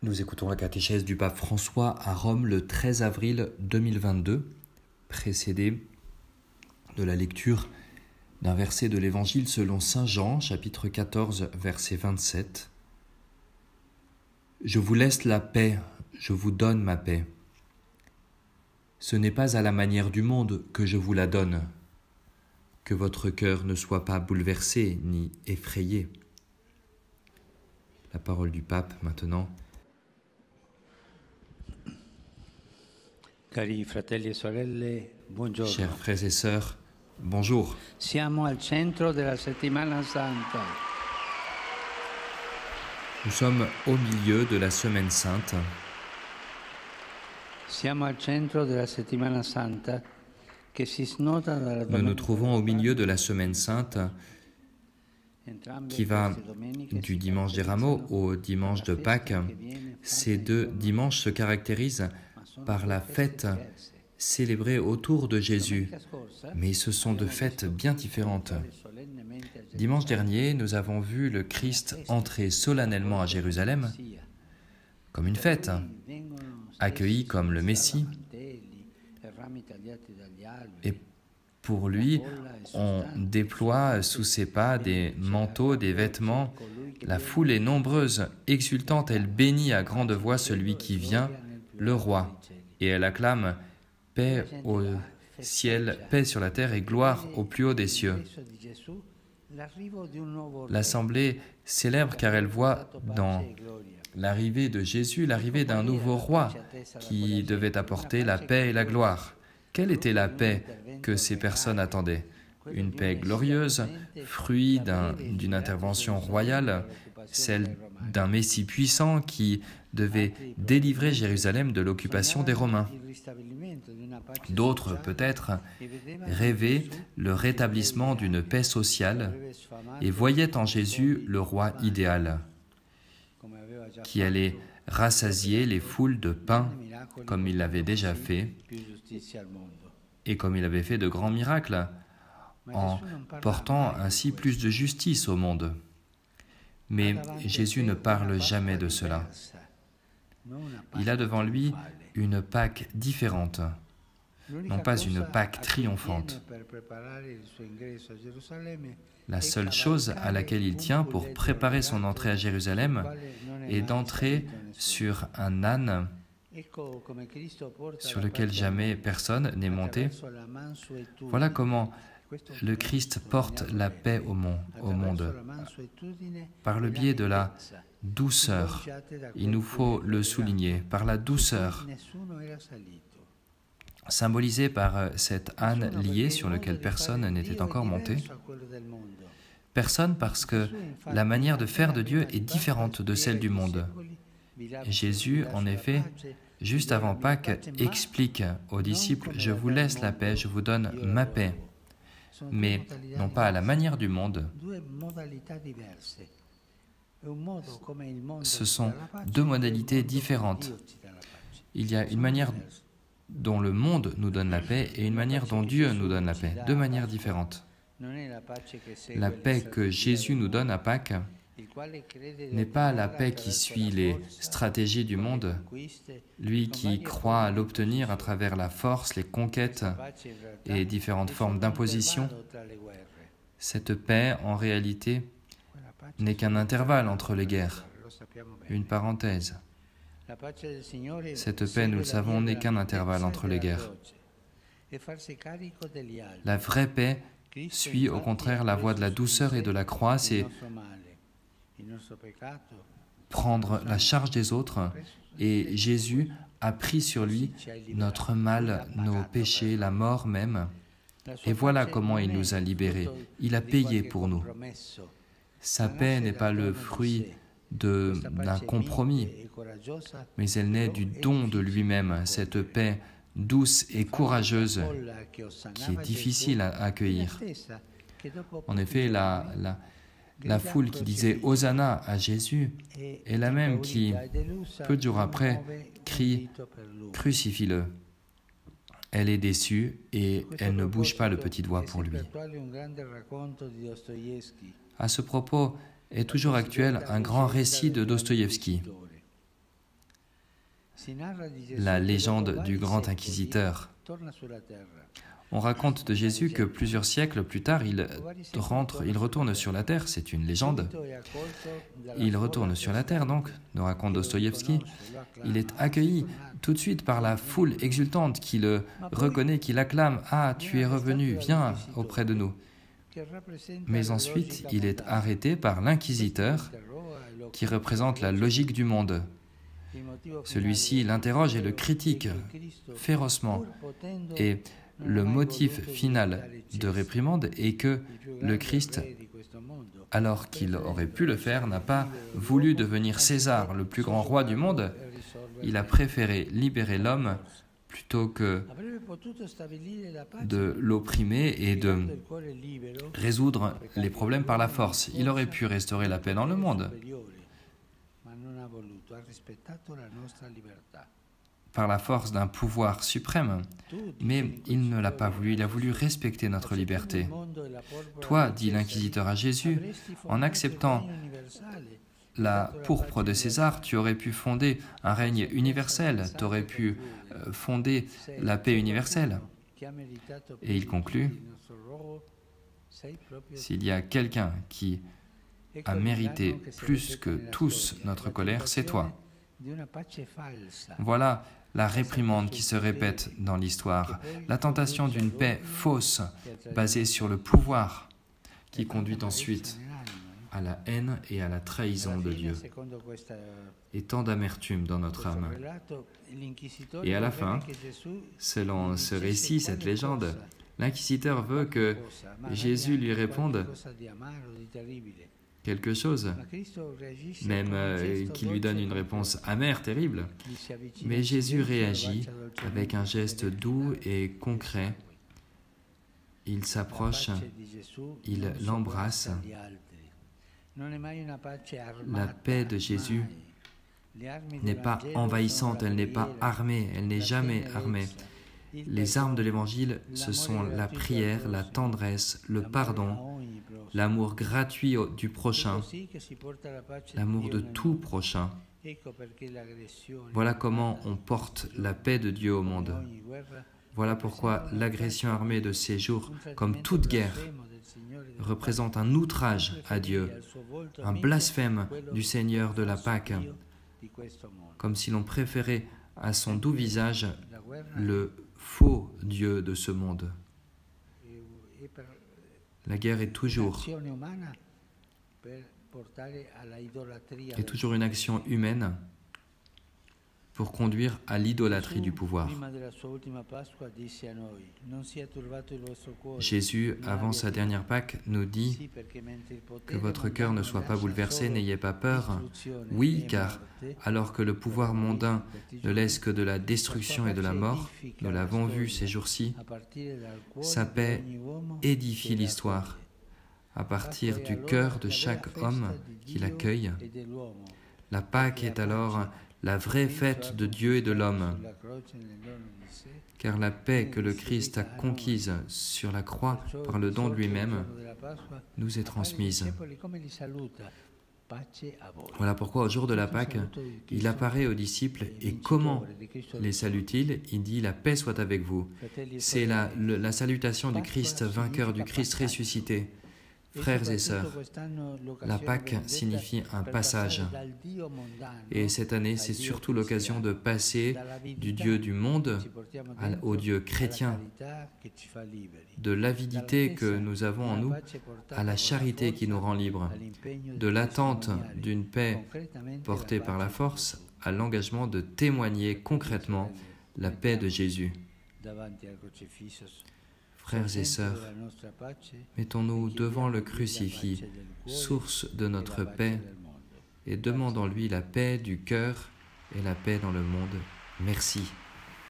Nous écoutons la catéchèse du pape François à Rome le 13 avril 2022, précédée de la lecture d'un verset de l'Évangile selon saint Jean, chapitre 14, verset 27. « Je vous laisse la paix, je vous donne ma paix. Ce n'est pas à la manière du monde que je vous la donne. Que votre cœur ne soit pas bouleversé ni effrayé. » La parole du pape maintenant. Cari fratelli e sorelle, buongiorno. Chers frères et sœurs, bonjour. Siamo al centro della Settimana Santa. Nous sommes au milieu de la Semaine Sainte. Siamo al centro della Settimana Santa che si snoda dalla Nous nous trouvons au milieu de la Semaine Sainte qui va du dimanche des Rameaux au dimanche de Pâques. Ces deux dimanches se caractérisent par la fête célébrée autour de Jésus, mais ce sont deux fêtes bien différentes. Dimanche dernier, nous avons vu le Christ entrer solennellement à Jérusalem comme une fête, accueilli comme le Messie, et pour lui, on déploie sous ses pas des manteaux, des vêtements. La foule est nombreuse, exultante, elle bénit à grande voix celui qui vient, le roi, et elle acclame « Paix au ciel, paix sur la terre et gloire au plus haut des cieux ». L'assemblée célèbre car elle voit dans l'arrivée de Jésus, l'arrivée d'un nouveau roi qui devait apporter la paix et la gloire. Quelle était la paix que ces personnes attendaient? Une paix glorieuse, fruit d'une intervention royale, celle d'un Messie puissant qui devait délivrer Jérusalem de l'occupation des Romains. D'autres, peut-être, rêvaient le rétablissement d'une paix sociale et voyaient en Jésus le roi idéal, qui allait rassasier les foules de pain, comme il l'avait déjà fait, et comme il avait fait de grands miracles, en portant ainsi plus de justice au monde. Mais Jésus ne parle jamais de cela. Il a devant lui une Pâque différente, non pas une Pâque triomphante. La seule chose à laquelle il tient pour préparer son entrée à Jérusalem est d'entrer sur un âne sur lequel jamais personne n'est monté. Voilà comment le Christ porte la paix au monde, par le biais de la douceur. Il nous faut le souligner, par la douceur, symbolisée par cet âne lié sur lequel personne n'était encore monté. Personne parce que la manière de faire de Dieu est différente de celle du monde. Jésus, en effet, juste avant Pâques, explique aux disciples « Je vous laisse la paix, je vous donne ma paix ». Mais non pas à la manière du monde. Ce sont deux modalités différentes. Il y a une manière dont le monde nous donne la paix et une manière dont Dieu nous donne la paix. Deux manières différentes. La paix que Jésus nous donne à Pâques n'est pas la paix qui suit les stratégies du monde, lui qui croit à l'obtenir à travers la force, les conquêtes et différentes formes d'imposition. Cette paix, en réalité, n'est qu'un intervalle entre les guerres, une parenthèse. Cette paix, nous le savons, n'est qu'un intervalle entre les guerres. La vraie paix suit au contraire la voie de la douceur et de la croix, c'est prendre la charge des autres, et Jésus a pris sur lui notre mal, nos péchés, la mort même, et voilà comment il nous a libérés. Il a payé pour nous. Sa paix n'est pas le fruit d'un compromis, mais elle naît du don de lui-même, cette paix douce et courageuse qui est difficile à accueillir. En effet, la foule qui disait « Hosanna » à Jésus est la même qui, peu de jours après, crie « Crucifie-le ». Elle est déçue et elle ne bouge pas le petit doigt pour lui. À ce propos, est toujours actuel un grand récit de Dostoïevski. la légende du grand inquisiteur. On raconte de Jésus que plusieurs siècles plus tard, il retourne sur la terre, c'est une légende. Il retourne sur la terre, donc, nous raconte Dostoïevski. Il est accueilli tout de suite par la foule exultante qui le reconnaît, qui l'acclame. « Ah, tu es revenu, viens auprès de nous. » Mais ensuite, il est arrêté par l'inquisiteur qui représente la logique du monde. Celui-ci l'interroge et le critique férocement. Et le motif final de réprimande est que le Christ, alors qu'il aurait pu le faire, n'a pas voulu devenir César, le plus grand roi du monde. Il a préféré libérer l'homme plutôt que de l'opprimer et de résoudre les problèmes par la force. Il aurait pu restaurer la paix dans le monde par la force d'un pouvoir suprême, mais il ne l'a pas voulu, il a voulu respecter notre liberté. Toi, dit l'inquisiteur à Jésus, en acceptant la pourpre de César, tu aurais pu fonder un règne universel, tu aurais pu fonder la paix universelle. Et il conclut, s'il y a quelqu'un qui a mérité plus que tous notre colère, c'est toi. Voilà la réprimande qui se répète dans l'histoire, la tentation d'une paix fausse basée sur le pouvoir qui conduit ensuite à la haine et à la trahison de Dieu et tant d'amertume dans notre âme. Et à la fin, selon ce récit, cette légende, l'inquisiteur veut que Jésus lui réponde quelque chose, même qui lui donne une réponse amère, terrible. Mais Jésus réagit avec un geste doux et concret. Il s'approche, il l'embrasse. La paix de Jésus n'est pas envahissante, elle n'est pas armée, elle n'est jamais armée. Les armes de l'Évangile, ce sont la prière, la tendresse, le pardon, l'amour gratuit du prochain, l'amour de tout prochain. Voilà comment on porte la paix de Dieu au monde. Voilà pourquoi l'agression armée de ces jours, comme toute guerre, représente un outrage à Dieu, un blasphème du Seigneur de la Pâque, comme si l'on préférait à son doux visage le faux Dieu de ce monde. La guerre est toujours une action humaine pour conduire à l'idolâtrie du pouvoir. Jésus, avant sa dernière Pâque, nous dit que votre cœur ne soit pas bouleversé, n'ayez pas peur. Oui, car alors que le pouvoir mondain ne laisse que de la destruction et de la mort, nous l'avons vu ces jours-ci, sa paix édifie l'histoire à partir du cœur de chaque homme qui l'accueille. La Pâque est alors la vraie fête de Dieu et de l'homme, car la paix que le Christ a conquise sur la croix par le don de lui-même nous est transmise. Voilà pourquoi au jour de la Pâque, il apparaît aux disciples et comment les salue-t-il? Il dit « La paix soit avec vous ». C'est la salutation du Christ vainqueur, du Christ ressuscité. Frères et sœurs, la Pâque signifie un passage. Et cette année, c'est surtout l'occasion de passer du Dieu du monde au Dieu chrétien, de l'avidité que nous avons en nous à la charité qui nous rend libres, de l'attente d'une paix portée par la force à l'engagement de témoigner concrètement la paix de Jésus. Frères et sœurs, mettons-nous devant le crucifix, source de notre paix, et demandons-lui la paix du cœur et la paix dans le monde. Merci.